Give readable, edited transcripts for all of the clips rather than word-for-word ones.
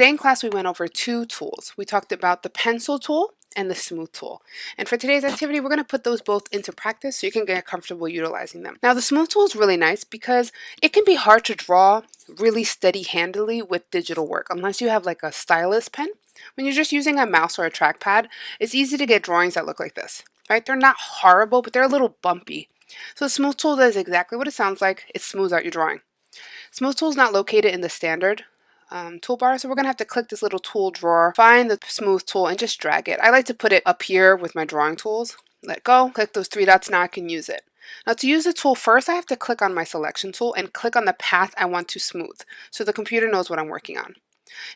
Today in class we went over two tools. We talked about the pencil tool and the smooth tool. And for today's activity, we're going to put those both into practice so you can get comfortable utilizing them. Now the smooth tool is really nice because it can be hard to draw really steady-handedly with digital work unless you have like a stylus pen. When you're just using a mouse or a trackpad, it's easy to get drawings that look like this, right? They're not horrible, but they're a little bumpy. So the smooth tool does exactly what it sounds like. It smooths out your drawing. Smooth tool is not located in the standard toolbar, so we're going to have to click this little tool drawer, find the smooth tool, and just drag it. I like to put it up here with my drawing tools. Let go, click those three dots, now I can use it. Now to use the tool, first I have to click on my selection tool and click on the path I want to smooth, so the computer knows what I'm working on.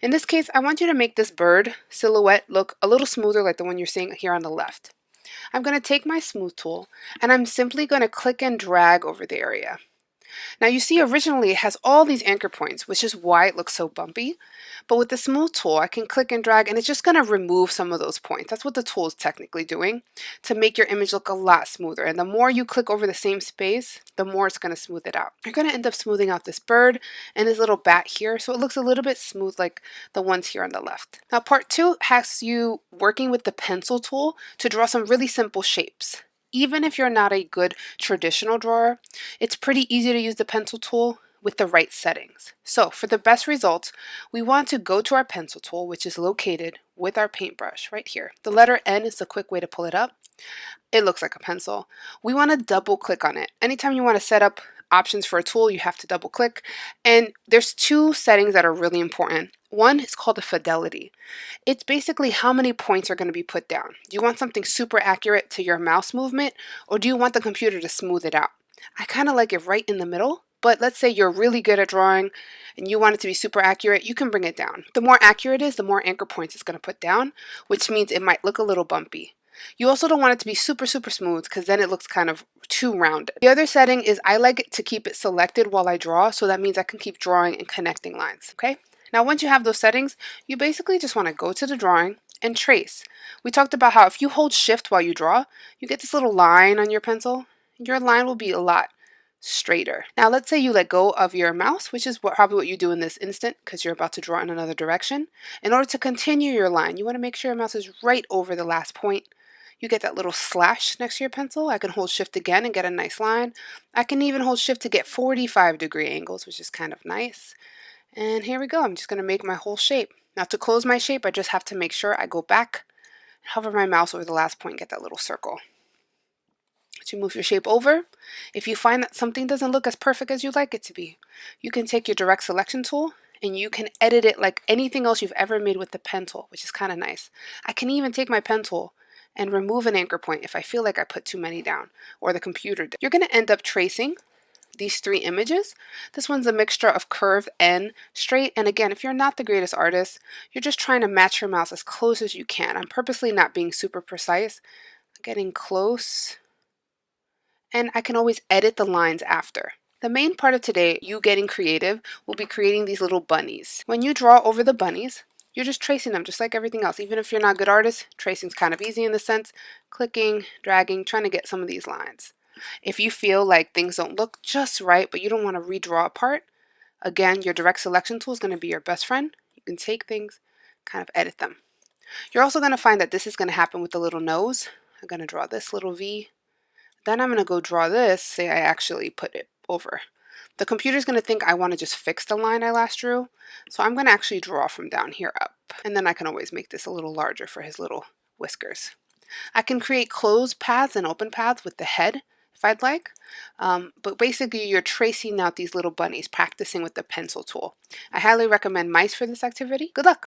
In this case, I want you to make this bird silhouette look a little smoother like the one you're seeing here on the left. I'm going to take my smooth tool, and I'm simply going to click and drag over the area. Now you see originally it has all these anchor points, which is why it looks so bumpy. But with the smooth tool, I can click and drag and it's just going to remove some of those points. That's what the tool is technically doing to make your image look a lot smoother. And the more you click over the same space, the more it's going to smooth it out. You're going to end up smoothing out this bird and this little bat here, so it looks a little bit smooth like the ones here on the left. Now part two has you working with the pencil tool to draw some really simple shapes. Even if you're not a good traditional drawer, it's pretty easy to use the pencil tool with the right settings. So for the best results, we want to go to our pencil tool, which is located with our paintbrush right here. The letter N is the quick way to pull it up. It looks like a pencil. We want to double click on it. Anytime you want to set up options for a tool, you have to double click. And there's two settings that are really important. One is called the Fidelity. It's basically how many points are going to be put down. Do you want something super accurate to your mouse movement, or do you want the computer to smooth it out? I kind of like it right in the middle, but let's say you're really good at drawing and you want it to be super accurate, you can bring it down. The more accurate it is, the more anchor points it's going to put down, which means it might look a little bumpy. You also don't want it to be super smooth because then it looks kind of too rounded. The other setting is I like it to keep it selected while I draw, so that means I can keep drawing and connecting lines, okay? Now once you have those settings, you basically just want to go to the drawing and trace. We talked about how if you hold shift while you draw, you get this little line on your pencil. Your line will be a lot straighter. Now let's say you let go of your mouse, which is probably what you do in this instant because you're about to draw in another direction. In order to continue your line, you want to make sure your mouse is right over the last point. You get that little slash next to your pencil. I can hold shift again and get a nice line. I can even hold shift to get 45-degree angles, which is kind of nice. And here we go. I'm just going to make my whole shape. Now to close my shape, I just have to make sure I go back, hover my mouse over the last point, get that little circle. To move your shape over, if you find that something doesn't look as perfect as you'd like it to be, you can take your direct selection tool and you can edit it like anything else you've ever made with the pen tool, which is kind of nice. I can even take my pen tool and remove an anchor point if I feel like I put too many down, or the computer did. You're going to end up tracing these three images. This one's a mixture of curve and straight, and again, if you're not the greatest artist, you're just trying to match your mouse as close as you can. I'm purposely not being super precise, getting close, and I can always edit the lines after. The main part of today, you getting creative, will be creating these little bunnies. When you draw over the bunnies, you're just tracing them just like everything else. Even if you're not a good artist, tracing's kind of easy in the sense, clicking, dragging, trying to get some of these lines. If you feel like things don't look just right, but you don't want to redraw a part, again, your direct selection tool is going to be your best friend. You can take things, kind of edit them. You're also going to find that this is going to happen with the little nose. I'm going to draw this little V. Then I'm going to go draw this, say I actually put it over. The computer's going to think I want to just fix the line I last drew, so I'm going to actually draw from down here up. And then I can always make this a little larger for his little whiskers. I can create closed paths and open paths with the head if I'd like, but basically you're tracing out these little bunnies, practicing with the pencil tool. I highly recommend mice for this activity. Good luck!